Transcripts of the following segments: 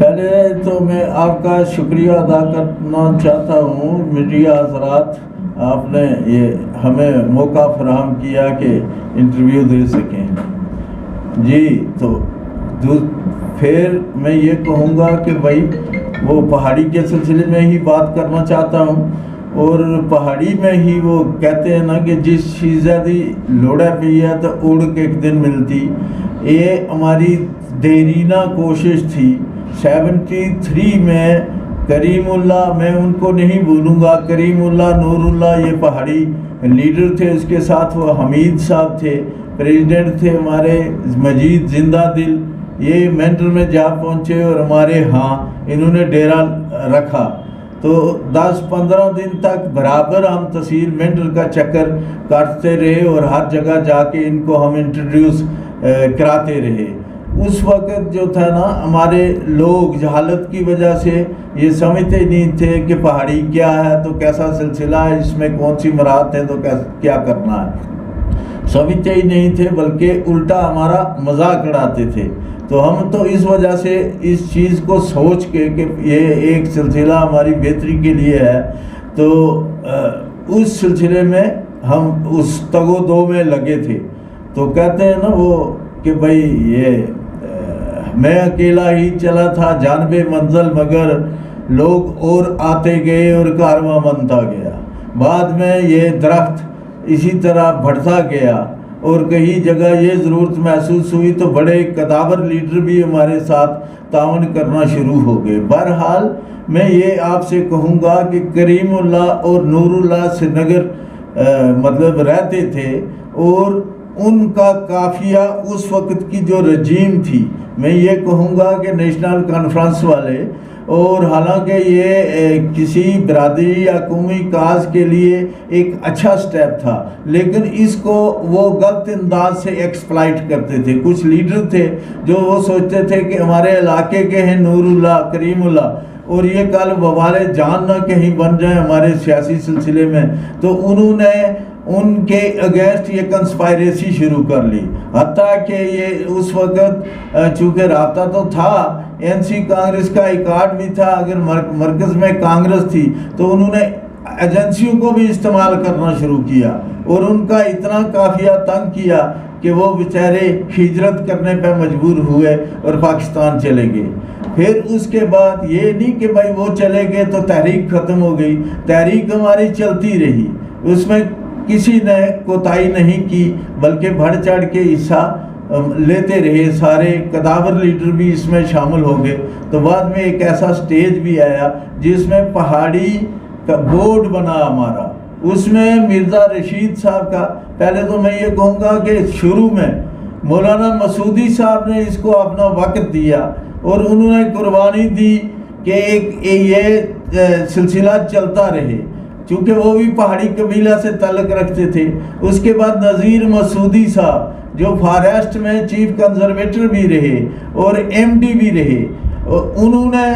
پہلے تو میں آپ کا شکریہ ادا کرنا چاہتا ہوں میڈیا حضرات، آپ نے یہ ہمیں موقع فراہم کیا کہ انٹرویو دے سکیں جی۔ تو پھر میں یہ کہوں گا کہ بھائی وہ پہاڑی کے سلسلے میں ہی بات کرنا چاہتا ہوں، اور پہاڑی میں ہی وہ کہتے ہیں نا کہ جس چیزیں دی لوڑا پی ہے تو اڑ کے ایک دن ملتی۔ یہ ہماری دیرینہ کوشش تھی 73 میں۔ کریم اللہ، میں ان کو نہیں بھولوں گا، کریم اللہ نور اللہ یہ پہاڑی لیڈر تھے، اس کے ساتھ وہ حمید صاحب تھے، پریزیڈنٹ تھے ہمارے مجید زندہ دل، یہ مینٹر میں جا پہنچے اور ہمارے ہاں انہوں نے ڈیرا رکھا۔ تو 10-15 دن تک برابر ہم تحصیل مینٹر کا چکر کاٹتے رہے اور ہر جگہ جا کے ان کو ہم انٹروڈیوس کراتے رہے۔ اس وقت جو تھا نا ہمارے لوگ جہالت کی وجہ سے یہ سمجھتے نہیں تھے کہ پہاڑی کیا ہے، تو کیسا سلسلہ ہے، اس میں کون سی مراد ہے، تو کیا کرنا ہے، سمجھتے ہی نہیں تھے، بلکہ الٹا ہمارا مذاق اڑاتے تھے۔ تو ہم تو اس وجہ سے اس چیز کو سوچ کے کہ یہ ایک سلسلہ ہماری بہتری کے لیے ہے، تو اس سلسلے میں ہم اس تگ و دو میں لگے تھے۔ تو کہتے ہیں نا وہ کہ بھائی یہ میں اکیلا ہی چلا تھا جانب منزل، مگر لوگ اور آتے گئے اور کارواں بنتا گیا۔ بعد میں یہ درخت اسی طرح بڑھتا گیا اور کئی جگہ یہ ضرورت محسوس ہوئی تو بڑے قداور لیڈر بھی ہمارے ساتھ تعاون کرنا شروع ہو گئے۔ بہرحال میں یہ آپ سے کہوں گا کہ کریم اللہ اور نور اللہ سری نگر مطلب رہتے تھے، اور ان کا قافیہ اس وقت کی جو رجیم تھی، میں یہ کہوں گا کہ نیشنل کانفرنس والے، اور حالانکہ یہ کسی برادری یا قومی کاز کے لیے ایک اچھا سٹیپ تھا، لیکن اس کو وہ غلط انداز سے ایکسپلائٹ کرتے تھے۔ کچھ لیڈر تھے جو وہ سوچتے تھے کہ ہمارے علاقے کے ہیں نور اللہ کریم اللہ، اور یہ کل وبال جان نہ کہیں بن جائیں ہمارے سیاسی سلسلے میں، تو انہوں نے ان کے اگینسٹ یہ کنسپائریسی شروع کر لی۔ حتیٰ کہ یہ اس وقت چونکہ رابطہ تو تھا، NC کانگریس کا ایکارڈ بھی تھا، اگر مرکز میں کانگریس تھی تو انہوں نے ایجنسیوں کو بھی استعمال کرنا شروع کیا، اور ان کا اتنا قافیہ تنگ کیا کہ وہ بیچارے ہجرت کرنے پہ مجبور ہوئے اور پاکستان چلے گئے۔ پھر اس کے بعد یہ نہیں کہ بھائی وہ چلے گئے تو تحریک ختم ہو گئی، تحریک ہماری چلتی رہی، اس میں کسی نے کوتاہی نہیں کی، بلکہ بڑھ چڑھ کے حصہ لیتے رہے، سارے قداور لیڈر بھی اس میں شامل ہو گئے۔ تو بعد میں ایک ایسا سٹیج بھی آیا جس میں پہاڑی کا بورڈ بنا ہمارا، اس میں مرزا رشید صاحب کا، پہلے تو میں یہ کہوں گا کہ شروع میں مولانا مسعودی صاحب نے اس کو اپنا وقت دیا، اور انہوں نے قربانی دی کہ یہ سلسلہ چلتا رہے، چونکہ وہ بھی پہاڑی قبیلہ سے تعلق رکھتے تھے۔ اس کے بعد نذیر مسعودی صاحب جو فارسٹ میں چیف کنزرویٹر بھی رہے اور MD بھی رہے، انہوں نے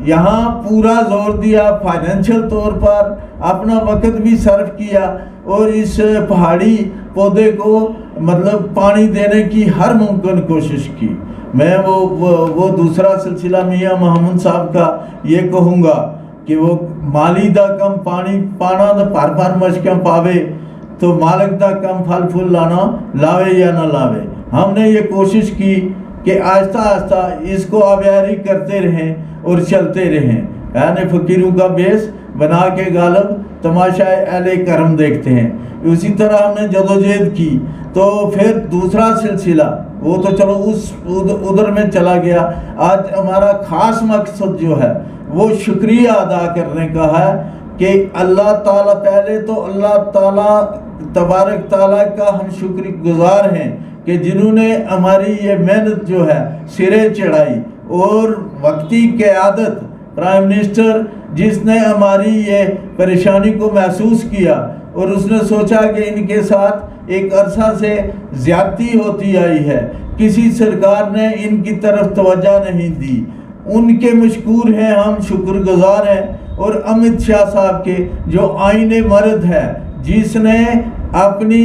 یہاں پورا زور دیا، فائنینشل طور پر اپنا وقت بھی صرف کیا، اور اس پہاڑی پودے کو مطلب پانی دینے کی ہر ممکن کوشش کی۔ میں وہ دوسرا سلسلہ میاں محمد صاحب کا یہ کہوں گا کہ وہ مالی دا کم پانی پانا دا پھر مشکاں پاوے، تو مالک دا کم پھل پھول لانا لاوے یا نہ لاوے۔ ہم نے یہ کوشش کی کہ آہستہ آہستہ اس کو آبیاری کرتے رہیں اور چلتے رہیں، یعنی فقیروں کا بیس بنا کے غالب تماشا اہل کرم دیکھتے ہیں۔ اسی طرح ہم نے جدوجہد کی، تو پھر دوسرا سلسلہ وہ تو چلو ادھر میں چلا گیا۔ آج ہمارا خاص مقصد جو ہے وہ شکریہ ادا کرنے کا ہے کہ اللہ تعالیٰ، پہلے تو اللہ تعالیٰ تبارک تعالیٰ کا ہم شکر گزار ہیں کہ جنہوں نے ہماری یہ محنت جو ہے سرے چڑھائی، اور وقتی قیادت پرائم منسٹر جس نے ہماری یہ پریشانی کو محسوس کیا، اور اس نے سوچا کہ ان کے ساتھ ایک عرصہ سے زیادتی ہوتی آئی ہے، کسی سرکار نے ان کی طرف توجہ نہیں دی، ان کے مشکور ہیں، ہم شکر گزار ہیں۔ اور امت شاہ صاحب کے جو آئین مرد ہے، جس نے اپنی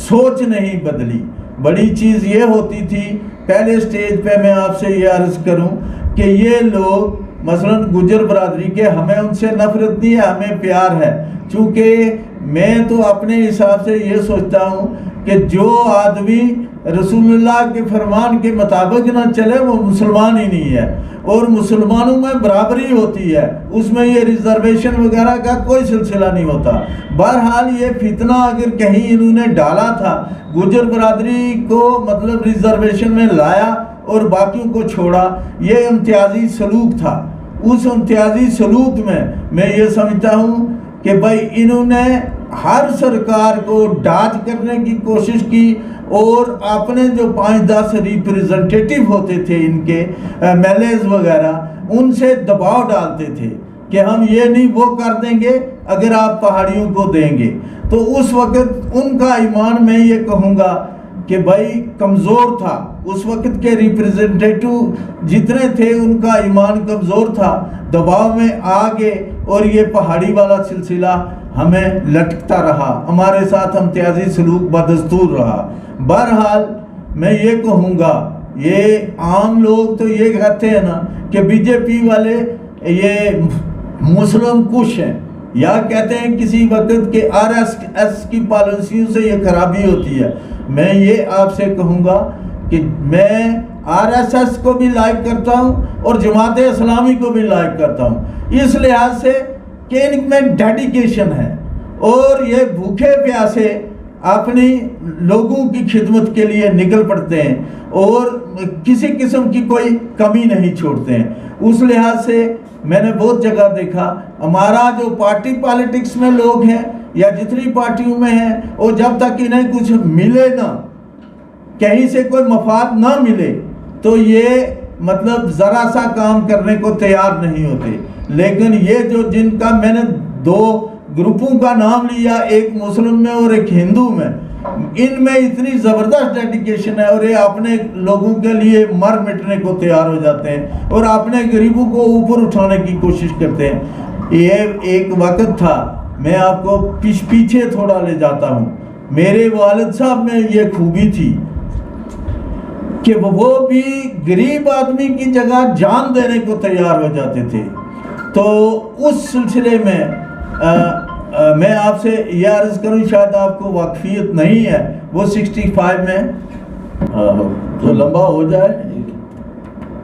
سوچ نہیں بدلی۔ بڑی چیز یہ ہوتی تھی پہلے سٹیج پہ، میں آپ سے یہ عرض کروں کہ یہ لوگ مثلا گجر برادری کے ہمیں ان سے نفرت نہیں ہے، ہمیں پیار ہے، چونکہ میں تو اپنے حساب سے یہ سوچتا ہوں کہ جو آدمی رسول اللہ کے فرمان کے مطابق نہ چلے وہ مسلمان ہی نہیں ہے، اور مسلمانوں میں برابری ہوتی ہے، اس میں یہ ریزرویشن وغیرہ کا کوئی سلسلہ نہیں ہوتا۔ بہرحال یہ فتنہ اگر کہیں انہوں نے ڈالا تھا، گجر برادری کو مطلب ریزرویشن میں لایا اور باقیوں کو چھوڑا، یہ امتیازی سلوک تھا۔ اس امتیازی سلوک میں یہ سمجھتا ہوں کہ بھائی انہوں نے ہر سرکار کو ڈاج کرنے کی کوشش کی، اور اپنے جو 5-10 ریپریزنٹیٹیو ہوتے تھے ان کے میلیز وغیرہ، ان سے دباؤ ڈالتے تھے کہ ہم یہ نہیں وہ کر دیں گے اگر آپ پہاڑیوں کو دیں گے۔ تو اس وقت ان کا ایمان میں یہ کہوں گا کہ بھائی کمزور تھا، اس وقت کے ریپریزنٹیٹیو جتنے تھے ان کا ایمان کمزور تھا، دباؤ میں آگے، اور یہ پہاڑی والا سلسلہ ہمیں لٹکتا رہا، ہمارے ساتھ امتیازی سلوک بدستور رہا۔ بہرحال میں یہ کہوں گا، یہ عام لوگ تو یہ کہتے ہیں نا کہ بی جے پی والے یہ مسلم کش ہیں، یا کہتے ہیں کسی وقت کہ آر ایس ایس کی پالیسیوں سے یہ خرابی ہوتی ہے۔ میں یہ آپ سے کہوں گا کہ میں آر ایس ایس کو بھی لائک کرتا ہوں اور جماعت اسلامی کو بھی لائک کرتا ہوں، اس لحاظ سے کہ ان میں ڈیڈیکیشن ہے، اور یہ بھوکے پیاسے اپنی لوگوں کی خدمت کے لیے نکل پڑتے ہیں اور کسی قسم کی کوئی کمی نہیں چھوڑتے ہیں۔ اس لحاظ سے میں نے بہت جگہ دیکھا، ہمارا جو پارٹی پالیٹکس میں لوگ ہیں یا جتنی پارٹیوں میں ہیں، اور جب تک انہیں کچھ ملے نہ، کہیں سے کوئی مفاد نہ ملے، تو یہ مطلب ذرا سا کام کرنے کو تیار نہیں ہوتے۔ لیکن یہ جو جن کا میں نے 2 گروپوں کا نام لیا، ایک مسلم میں اور ایک ہندو میں، ان میں اتنی زبردست ڈیڈیکیشن ہے، اور یہ اپنے لوگوں کے لیے مر مٹنے کو تیار ہو جاتے ہیں اور اپنے غریبوں کو اوپر اٹھانے کی کوشش کرتے ہیں۔ یہ ایک وقت تھا، میں آپ کو پیچھے تھوڑا لے جاتا ہوں، میرے والد صاحب میں یہ خوبی تھی کہ وہ بھی غریب آدمی کی جگہ جان دینے کو تیار ہو جاتے تھے۔ تو اس سلسلے میں میں آپ سے یہ عرض کروں، شاید آپ کو واقفیت نہیں ہے، وہ 65 میں تو لمبا ہو جائے،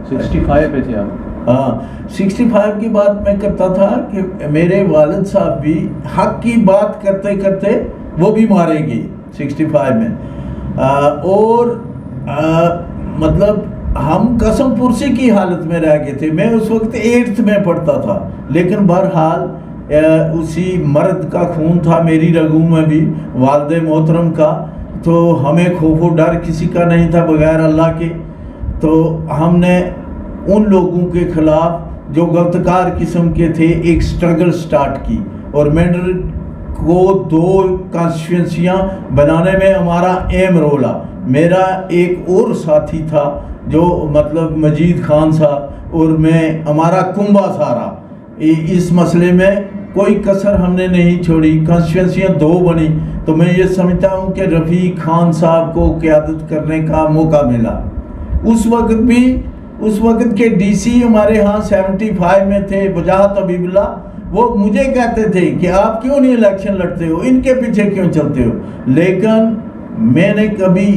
65 پہ تھے آپ؟ ہاں، 65 کی بات میں کرتا تھا کہ میرے والد صاحب بھی حق کی بات کرتے کرتے وہ بھی مارے گئے 65 میں، اور مطلب ہم قسم پرسی کی حالت میں رہ گئے تھے۔ میں اس وقت 8th میں پڑھتا تھا، لیکن بہرحال اسی مرد کا خون تھا میری رگوں میں بھی، والد محترم کا، تو ہمیں خوف و ڈر کسی کا نہیں تھا بغیر اللہ کے۔ تو ہم نے ان لوگوں کے خلاف جو غلط کار قسم کے تھے ایک سٹرگل سٹارٹ کی، اور مینڈر کو 2 کانسٹیچوئنسیاں بنانے میں ہمارا اہم رول ہے۔ میرا ایک اور ساتھی تھا جو مطلب مجید خان صاحب اور میں، ہمارا کنبہ سارا اس مسئلے میں کوئی کسر ہم نے نہیں چھوڑی، کانسٹیچوئنسیاں 2 بنی۔ تو میں یہ سمجھتا ہوں کہ رفیق خان صاحب کو قیادت کرنے کا موقع ملا۔ اس وقت کے ڈی سی ہمارے ہاں 75 میں تھے، وجاہت حبیب اللہ، وہ مجھے کہتے تھے کہ آپ کیوں نہیں الیکشن لڑتے ہو، ان کے پیچھے کیوں چلتے ہو؟ لیکن میں نے کبھی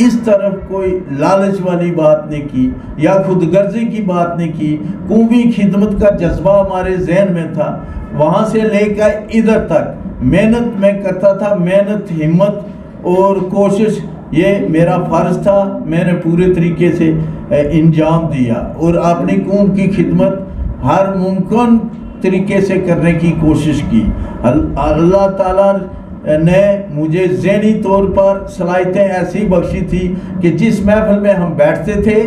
اس طرف کوئی لالچ والی بات نہیں کی یا خود غرضی کی بات نہیں کی۔ قومی خدمت کا جذبہ ہمارے ذہن میں تھا، وہاں سے لے کر ادھر تک محنت میں کرتا تھا، محنت، ہمت اور کوشش، یہ میرا فرض تھا، میں نے پورے طریقے سے انجام دیا اور اپنی قوم کی خدمت ہر ممکن طریقے سے کرنے کی کوشش کی۔ اللہ تعالیٰ نے مجھے ذہنی طور پر صلاحیتیں ایسی بخشی تھی کہ جس محفل میں ہم بیٹھتے تھے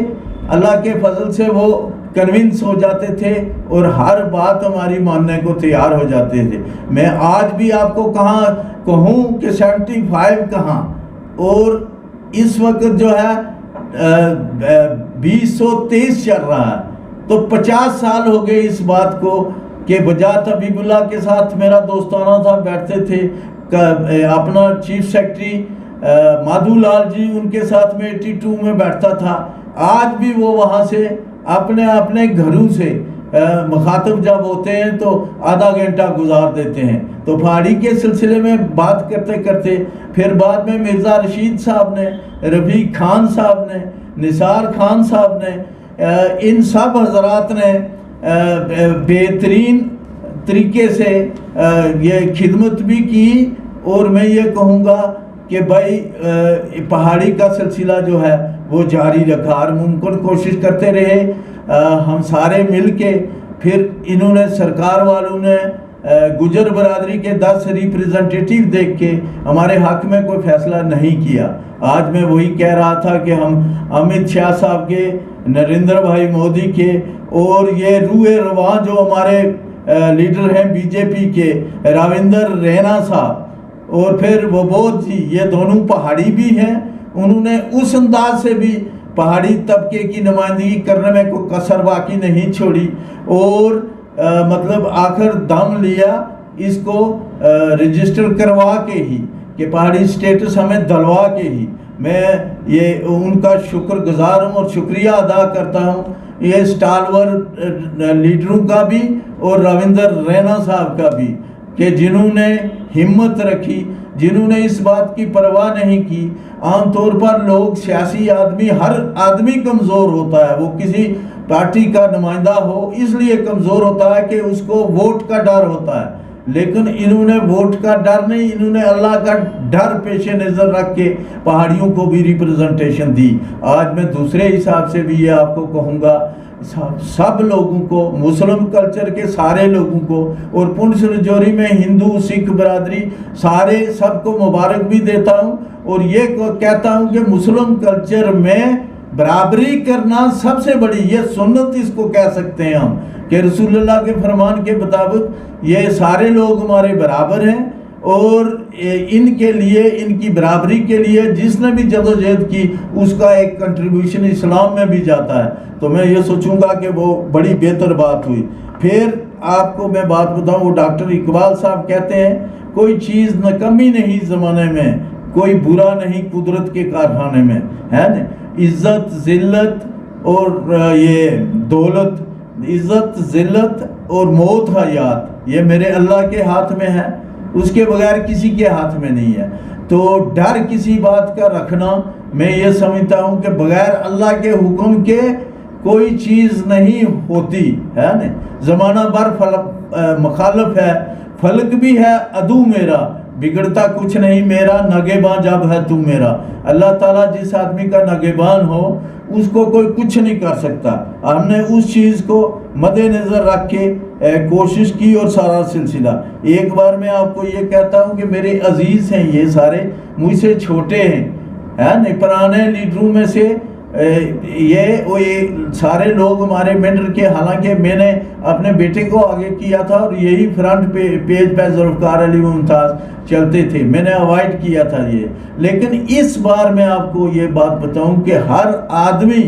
اللہ کے فضل سے وہ کنونس ہو جاتے تھے اور ہر بات ہماری ماننے کو تیار ہو جاتے تھے۔ میں آج بھی آپ کو کہاں کہوں کہ 75 کہاں، اور اس وقت جو ہے 2023 چل رہا ہے، تو 50 سال ہو گئے اس بات کو کہ وجاہت حبیب اللہ کے ساتھ میرا دوستانہ تھا، بیٹھتے تھے، اپنا چیف سیکرٹری مادھو لال جی ان کے ساتھ میں 82 میں بیٹھتا تھا، آج بھی وہ وہاں سے اپنے گھروں سے مخاطب جب ہوتے ہیں تو آدھا گھنٹہ گزار دیتے ہیں. تو پہاڑی کے سلسلے میں بات کرتے کرتے پھر بعد میں مرزا رشید صاحب نے، رفیق خان صاحب نے، نثار خان صاحب نے، ان سب حضرات نے بہترین طریقے سے یہ خدمت بھی کی. اور میں یہ کہوں گا کہ بھائی پہاڑی کا سلسلہ جو ہے وہ جاری رکھا، ہر ممکن کوشش کرتے رہے ہم سارے مل کے. پھر انہوں نے سرکار والوں نے گجر برادری کے 10 ریپریزنٹیٹیو دیکھ کے ہمارے حق میں کوئی فیصلہ نہیں کیا. آج میں وہی کہہ رہا تھا کہ ہم امت شاہ صاحب کے، نریندر بھائی مودی کے، اور یہ روح رواں جو ہمارے لیڈر ہیں بی جے پی کے، راوندر رینا صاحب، اور پھر وہ بودھ جی، یہ دونوں پہاڑی بھی ہیں. انہوں نے اس انداز سے بھی پہاڑی طبقے کی نمائندگی کرنے میں کوئی کسر باقی نہیں چھوڑی، اور مطلب آخر دم لیا اس کو رجسٹر کروا کے ہی، کہ پہاڑی سٹیٹس ہمیں دلوا کے ہی. میں یہ ان کا شکر گزار ہوں اور شکریہ ادا کرتا ہوں یہ سٹالور لیڈروں کا بھی اور راوندر رینا صاحب کا بھی، کہ جنہوں نے ہمت رکھی، جنہوں نے اس بات کی پرواہ نہیں کی. عام طور پر لوگ، سیاسی آدمی، ہر آدمی کمزور ہوتا ہے، وہ کسی پارٹی کا نمائندہ ہو اس لیے کمزور ہوتا ہے کہ اس کو ووٹ کا ڈر ہوتا ہے. لیکن انہوں نے ووٹ کا ڈر نہیں، انہوں نے اللہ کا ڈر پیش نظر رکھ کے پہاڑیوں کو بھی ریپرزنٹیشن دی. آج میں دوسرے حساب سے بھی یہ آپ کو کہوں گا، سب لوگوں کو، مسلم کلچر کے سارے لوگوں کو، اور پنچ رجوری میں ہندو سکھ برادری سارے سب کو مبارک بھی دیتا ہوں. اور یہ کہتا ہوں کہ مسلم کلچر میں برابری کرنا سب سے بڑی، یہ سنت اس کو کہہ سکتے ہیں ہم، کہ رسول اللہ کے فرمان کے مطابق یہ سارے لوگ ہمارے برابر ہیں، اور ان کے لیے، ان کی برابری کے لیے جس نے بھی جدوجہد کی اس کا ایک کنٹریبیوشن اسلام میں بھی جاتا ہے. تو میں یہ سوچوں گا کہ وہ بڑی بہتر بات ہوئی. پھر آپ کو میں بات بتاؤں، وہ ڈاکٹر اقبال صاحب کہتے ہیں کوئی چیز نکمی نہیں زمانے میں، کوئی برا نہیں قدرت کے کارخانے میں، ہے نا. عزت، ذلت اور یہ دولت، عزت، ذلت اور موت، حیات، یہ میرے اللہ کے ہاتھ میں ہے، اس کے بغیر کسی کے ہاتھ میں نہیں ہے. تو ڈر کسی بات کا رکھنا، میں یہ سمجھتا ہوں کہ بغیر اللہ کے حکم کے کوئی چیز نہیں ہوتی، ہے نا. زمانہ بھر مخالف ہے، فلک بھی ہے عدو میرا، بگڑتا کچھ نہیں میرا، نگہباں جب ہے تو میرا. اللہ تعالیٰ جس آدمی کا نگہبان ہو اس کو کوئی کچھ نہیں کر سکتا. ہم نے اس چیز کو مد نظر رکھ کے کوشش کی اور سارا سلسلہ. ایک بار میں آپ کو یہ کہتا ہوں کہ میرے عزیز ہیں یہ سارے، مجھ سے چھوٹے ہیں، نہیں پرانے لیڈروں میں سے یہ سارے لوگ ہمارے منڈر کے، حالانکہ میں نے اپنے بیٹے کو آگے کیا تھا اور یہی فرنٹ پیج پہ ذوالفقار علی ممتاز چلتے تھے، میں نے اوائڈ کیا تھا یہ. لیکن اس بار میں آپ کو یہ بات بتاؤں کہ ہر آدمی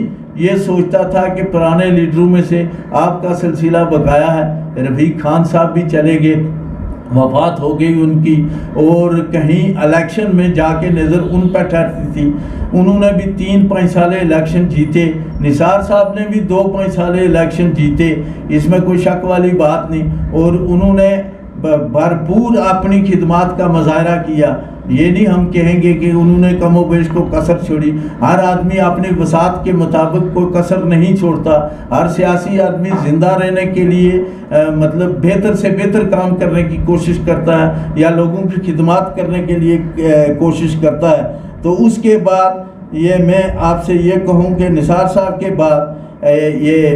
یہ سوچتا تھا کہ پرانے لیڈروں میں سے آپ کا سلسلہ بقایا ہے. رفیق خان صاحب بھی چلے گئے، وفات ہو گئی ان کی، اور کہیں الیکشن میں جا کے نظر ان پہ ٹھہرتی تھی. انہوں نے بھی 3-5 سالے الیکشن جیتے، نثار صاحب نے بھی 2-5 سالے الیکشن جیتے، اس میں کوئی شک والی بات نہیں. اور انہوں نے بھرپور اپنی خدمات کا مظاہرہ کیا. یہ نہیں ہم کہیں گے کہ انہوں نے کم و بیش کو کسر چھوڑی. ہر آدمی اپنی وسعت کے مطابق کوئی کسر نہیں چھوڑتا. ہر سیاسی آدمی زندہ رہنے کے لیے مطلب بہتر سے بہتر کام کرنے کی کوشش کرتا ہے، یا لوگوں کی خدمات کرنے کے لیے کوشش کرتا ہے. تو اس کے بعد یہ میں آپ سے یہ کہوں کہ نثار صاحب کے بعد یہ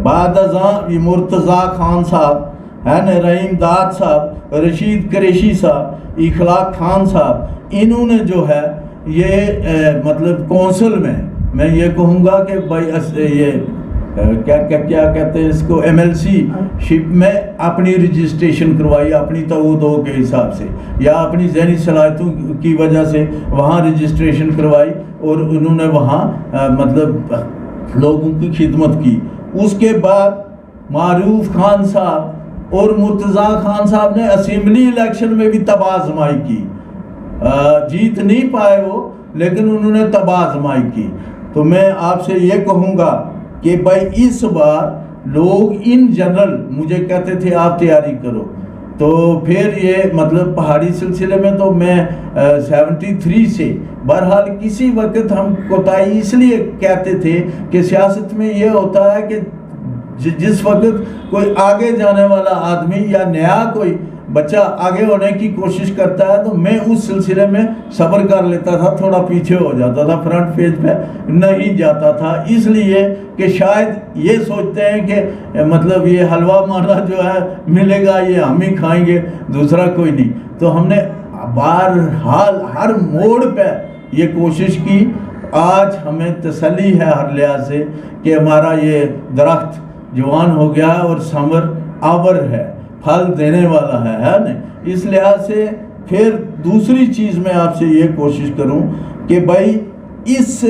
بعد ازاں مرتضیٰ خان صاحب، ہے نا، رحیم داد صاحب، رشید قریشی صاحب، اخلاق خان صاحب، انہوں نے جو ہے یہ مطلب کونسل میں یہ کہوں گا کہ بھائی یہ کیا کہتے ہیں اس کو، MLC شپ میں اپنی رجسٹریشن کروائی اپنی توودوں کے حساب سے، یا اپنی ذہنی صلاحیتوں کی وجہ سے وہاں رجسٹریشن کروائی، اور انہوں نے وہاں مطلب لوگوں کی خدمت کی. اس کے بعد معروف خان صاحب اور مرتضیٰ خان صاحب نے اسمبلی الیکشن میں بھی تباہ آزمائی کی. جیت نہیں پائے وہ، لیکن انہوں نے تباہ آزمائی کی. تو میں آپ سے یہ کہوں گا کہ بھائی اس بار لوگ ان جنرل مجھے کہتے تھے آپ تیاری کرو، تو پھر یہ مطلب پہاڑی سلسلے میں تو میں 73 سے بہرحال کسی وقت ہم کوتاہی اس لیے کہتے تھے کہ سیاست میں یہ ہوتا ہے کہ جس وقت کوئی آگے جانے والا آدمی یا نیا کوئی بچہ آگے ہونے کی کوشش کرتا ہے تو میں اس سلسلے میں صبر کر لیتا تھا، تھوڑا پیچھے ہو جاتا تھا، فرنٹ پیج پہ نہیں جاتا تھا، اس لیے کہ شاید یہ سوچتے ہیں کہ مطلب یہ حلوہ مارا جو ہے ملے گا یہ ہم ہی کھائیں گے، دوسرا کوئی نہیں۔ تو ہم نے بہرحال ہر موڑ پہ یہ کوشش کی۔ آج ہمیں تسلی ہے ہر لحاظ سے کہ ہمارا یہ درخت جوان ہو گیا اور ثمر آور ہے، پھل دینے والا ہے نا۔ اس لحاظ سے پھر دوسری چیز میں آپ سے یہ کوشش کروں کہ بھائی اس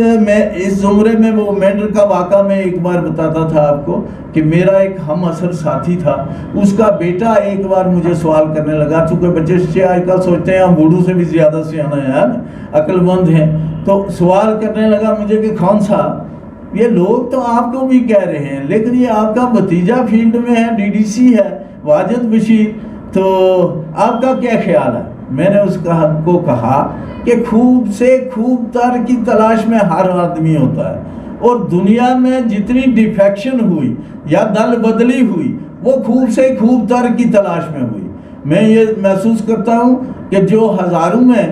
زمرے میں وہ مینڈر کا واقعہ میں ایک بار بتاتا تھا آپ کو کہ میرا ایک ہم اثر ساتھی تھا، اس کا بیٹا ایک بار مجھے سوال کرنے لگا، چونکہ بچے آج کل سوچتے ہیں ہم بوڑھوں سے بھی زیادہ سیانے ہیں نا، عقل مند ہیں، تو سوال کرنے لگا مجھے کہ خان صاحب یہ لوگ تو آپ کو بھی کہہ رہے ہیں لیکن یہ آپ کا بھتیجا فیلڈ میں ہے، DDC ہے واجد بشیر، تو آپ کا کیا خیال ہے؟ میں نے اس کو کہا کہ خوب سے خوب تر کی تلاش میں ہر آدمی ہوتا ہے، اور دنیا میں جتنی ڈیفیکشن ہوئی یا دل بدلی ہوئی وہ خوب سے خوب تر کی تلاش میں ہوئی۔ میں یہ محسوس کرتا ہوں کہ جو ہزاروں میں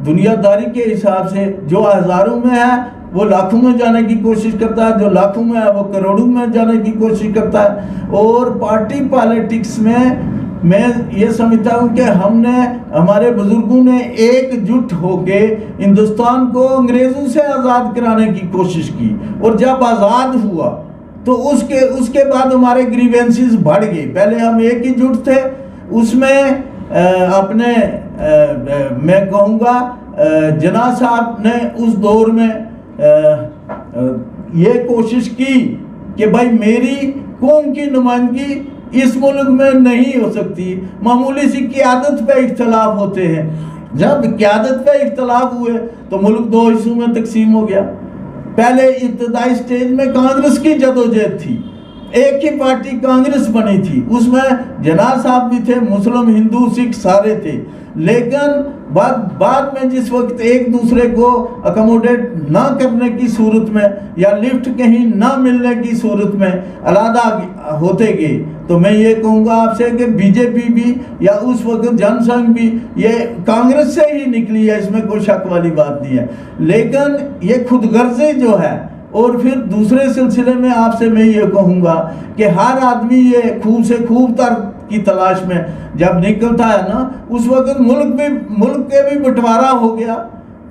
دنیا داری کے حساب سے جو ہزاروں میں ہے وہ لاکھوں میں جانے کی کوشش کرتا ہے، جو لاکھوں میں ہے وہ کروڑوں میں جانے کی کوشش کرتا ہے۔ اور پارٹی پالیٹکس میں یہ سمجھتا ہوں کہ ہم نے ہمارے بزرگوں نے ایک جٹ ہو کے ہندوستان کو انگریزوں سے آزاد کرانے کی کوشش کی، اور جب آزاد ہوا تو اس کے بعد ہمارے گریوینسز بڑھ گئے۔ پہلے ہم ایک ہی جٹ تھے، اس میں اپنے میں کہوں گا جناح صاحب نے اس دور میں یہ کوشش کی کہ بھائی میری قوم کی نمائندگی اس ملک میں نہیں ہو سکتی، معمولی سی قیادت پہ اختلاف ہوتے ہیں۔ جب قیادت پہ اختلاف ہوئے تو ملک دو حصوں میں تقسیم ہو گیا۔ پہلے ابتدائی سٹیج میں کانگریس کی جدوجہد تھی، ایک ہی پارٹی کانگریس بنی تھی، اس میں جناح صاحب بھی تھے، مسلم ہندو سکھ سارے تھے، لیکن بعد میں جس وقت ایک دوسرے کو اکموڈیٹ نہ کرنے کی صورت میں یا لفٹ کہیں نہ ملنے کی صورت میں علیحدہ ہوتے گئے، تو میں یہ کہوں گا آپ سے کہ BJP بھی یا اس وقت جن سنگھ بھی یہ کانگریس سے ہی نکلی ہے، اس میں کوئی شک والی بات نہیں ہے۔ لیکن یہ خود غرضی جو ہے، اور پھر دوسرے سلسلے میں آپ سے میں یہ کہوں گا کہ ہر آدمی یہ خوب سے خوب تر کی تلاش میں جب نکلتا ہے نا، اس وقت ملک کے بھی بٹوارا ہو گیا۔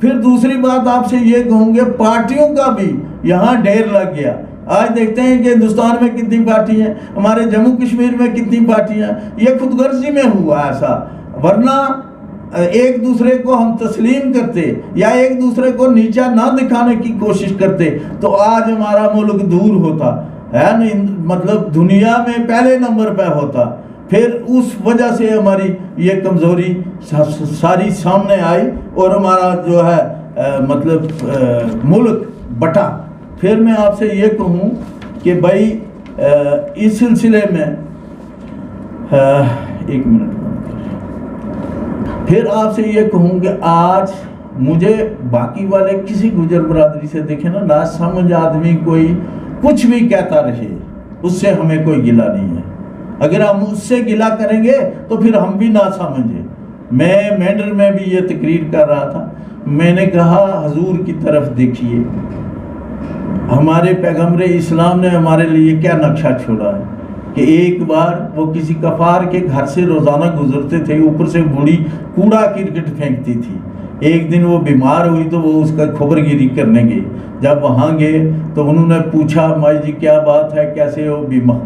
پھر دوسری بات آپ سے یہ کہوں گے پارٹیوں کا بھی یہاں ڈھیر لگ گیا۔ آج دیکھتے ہیں کہ ہندوستان میں کتنی پارٹی ہیں، ہمارے جموں کشمیر میں کتنی پارٹیاں ہیں، یہ خود غرضی میں ہوا ایسا، ورنہ ایک دوسرے کو ہم تسلیم کرتے یا ایک دوسرے کو نیچا نہ دکھانے کی کوشش کرتے تو آج ہمارا ملک دور ہوتا ہے نا، مطلب دنیا میں پہلے نمبر پہ ہوتا۔ پھر اس وجہ سے ہماری یہ کمزوری ساری سامنے آئی اور ہمارا جو ہے مطلب ملک بٹا۔ پھر میں آپ سے یہ کہوں کہ بھائی اس سلسلے میں ایک منٹ، پھر آپ سے یہ کہوں کہ آج مجھے باقی والے کسی گجر برادری سے دیکھیں نا سمجھ آدمی کوئی کچھ بھی کہتا رہے، اس سے ہمیں کوئی گلہ نہیں ہے۔ اگر ہم اس سے گلہ کریں گے تو پھر ہم بھی نہ سمجھیں۔ میں مینڈر میں بھی یہ تقریر کر رہا تھا، میں نے کہا حضور کی طرف دیکھیے، ہمارے پیغمبر اسلام نے ہمارے لیے کیا نقشہ چھوڑا ہے کہ ایک بار وہ کسی کفار کے گھر سے روزانہ گزرتے تھے، اوپر سے بوڑھی کوڑا کرکٹ پھینکتی تھی۔ ایک دن وہ بیمار ہوئی تو وہ اس کا خبر گیری کرنے گئے۔ جب وہاں گئے تو انہوں نے پوچھا مائی جی کیا بات ہے، کیسے ہو بیمار؟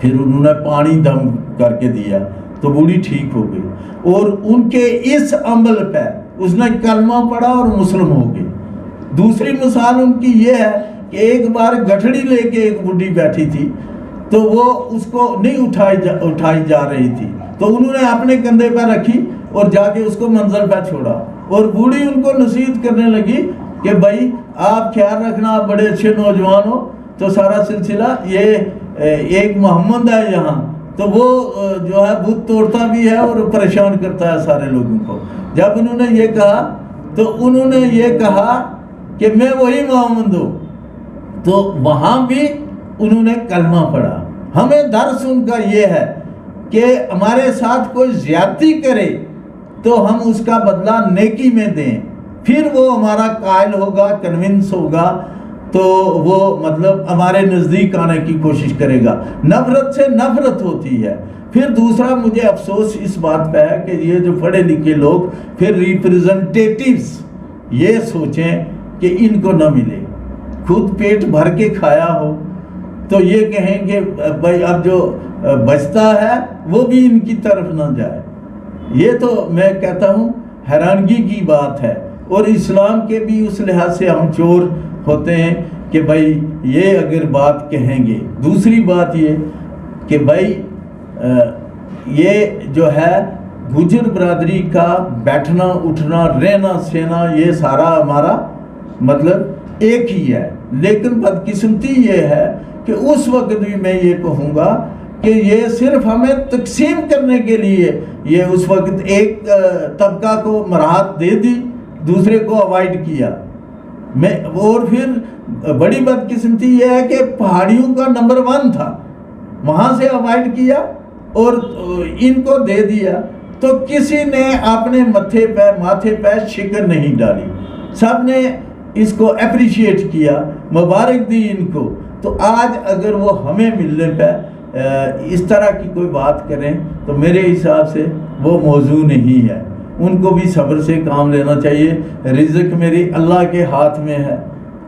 پھر انہوں نے پانی دم کر کے دیا تو بوڑھی ٹھیک ہو گئی، اور ان کے اس عمل پہ اس نے کلمہ پڑھا اور مسلم ہو گئی۔ دوسری مثال ان کی یہ ہے کہ ایک بار گٹھڑی لے کے ایک بوڑھی بیٹھی تھی تو وہ اس کو نہیں اٹھائی جا رہی تھی، تو انہوں نے اپنے کندھے پہ رکھی اور جا کے اس کو منزل پہ چھوڑا، اور بوڑھی ان کو نصیحت کرنے لگی کہ بھائی آپ خیال رکھنا، آپ بڑے اچھے نوجوان ہو، تو سارا سلسلہ یہ ایک محمد ہے یہاں تو وہ جو ہے بت توڑتا بھی ہے اور پریشان کرتا ہے سارے لوگوں کو. جب انہوں نے یہ کہا تو انہوں نے یہ کہا کہ میں وہی محمد ہوں, تو وہاں بھی انہوں نے کلمہ پڑھا. ہمیں درس ان کا یہ ہے کہ ہمارے ساتھ کوئی زیادتی کرے تو ہم اس کا بدلہ نیکی میں دیں, پھر وہ ہمارا قائل ہوگا, کنونس ہوگا, تو وہ مطلب ہمارے نزدیک آنے کی کوشش کرے گا. نفرت سے نفرت ہوتی ہے. پھر دوسرا مجھے افسوس اس بات پہ ہے کہ یہ جو پڑھے لکھے لوگ پھر ریپریزنٹیٹیوز یہ سوچیں کہ ان کو نہ ملے, خود پیٹ بھر کے کھایا ہو تو یہ کہیں کہ بھائی اب جو بچتا ہے وہ بھی ان کی طرف نہ جائے. یہ تو میں کہتا ہوں حیرانگی کی بات ہے, اور اسلام کے بھی اس لحاظ سے ہم چور ہوتے ہیں کہ بھائی یہ اگر بات کہیں گے. دوسری بات یہ کہ بھائی یہ جو ہے گجر برادری کا بیٹھنا اٹھنا رہنا سہنا یہ سارا ہمارا مطلب ایک ہی ہے, لیکن بدقسمتی یہ ہے کہ اس وقت بھی میں یہ کہوں گا کہ یہ صرف ہمیں تقسیم کرنے کے لیے یہ اس وقت ایک طبقہ کو مراحت دے دی, دوسرے کو اوائڈ کیا. اور پھر بڑی بدقسمتی یہ ہے کہ پہاڑیوں کا نمبر 1 تھا, وہاں سے اوائڈ کیا اور ان کو دے دیا, تو کسی نے اپنے ماتھے پہ شکر نہیں ڈالی, سب نے اس کو اپریشیٹ کیا, مبارک دی ان کو. تو آج اگر وہ ہمیں ملنے پہ اس طرح کی کوئی بات کریں تو میرے حساب سے وہ موضوع نہیں ہے. ان کو بھی صبر سے کام لینا چاہیے. رزق میری اللہ کے ہاتھ میں ہے.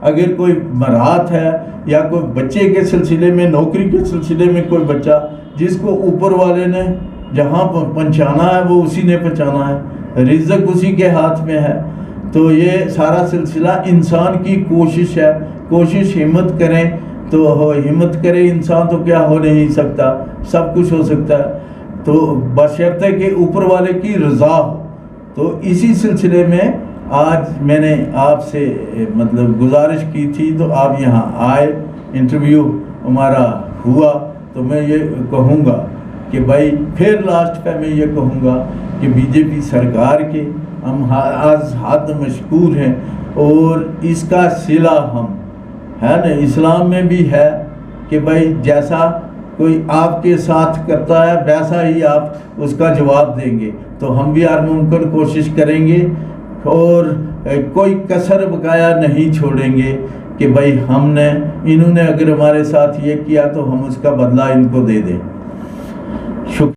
اگر کوئی مرات ہے یا کوئی بچے کے سلسلے میں, نوکری کے سلسلے میں کوئی بچہ جس کو اوپر والے نے جہاں پہنچانا ہے وہ اسی نے پہنچانا ہے, رزق اسی کے ہاتھ میں ہے. تو یہ سارا سلسلہ انسان کی کوشش ہے. کوشش ہمت کریں تو ہمت کرے انسان تو کیا ہو نہیں سکتا, سب کچھ ہو سکتا ہے, تو بشرطے کہ اوپر والے کی رضا ہو. تو اسی سلسلے میں آج میں نے آپ سے مطلب گزارش کی تھی, تو آپ یہاں آئے, انٹرویو ہمارا ہوا, تو میں یہ کہوں گا کہ بھائی پھر لاسٹ پہ میں یہ کہوں گا کہ بی جے پی سرکار کے ہم آج حد مشکور ہیں, اور اس کا صلہ ہم ہے نا اسلام میں بھی ہے کہ بھائی جیسا کوئی آپ کے ساتھ کرتا ہے ویسا ہی آپ اس کا جواب دیں گے. تو ہم بھی ہر ممکن کوشش کریں گے اور کوئی کسر بقایا نہیں چھوڑیں گے کہ بھائی انہوں نے اگر ہمارے ساتھ یہ کیا تو ہم اس کا بدلہ ان کو دے دیں.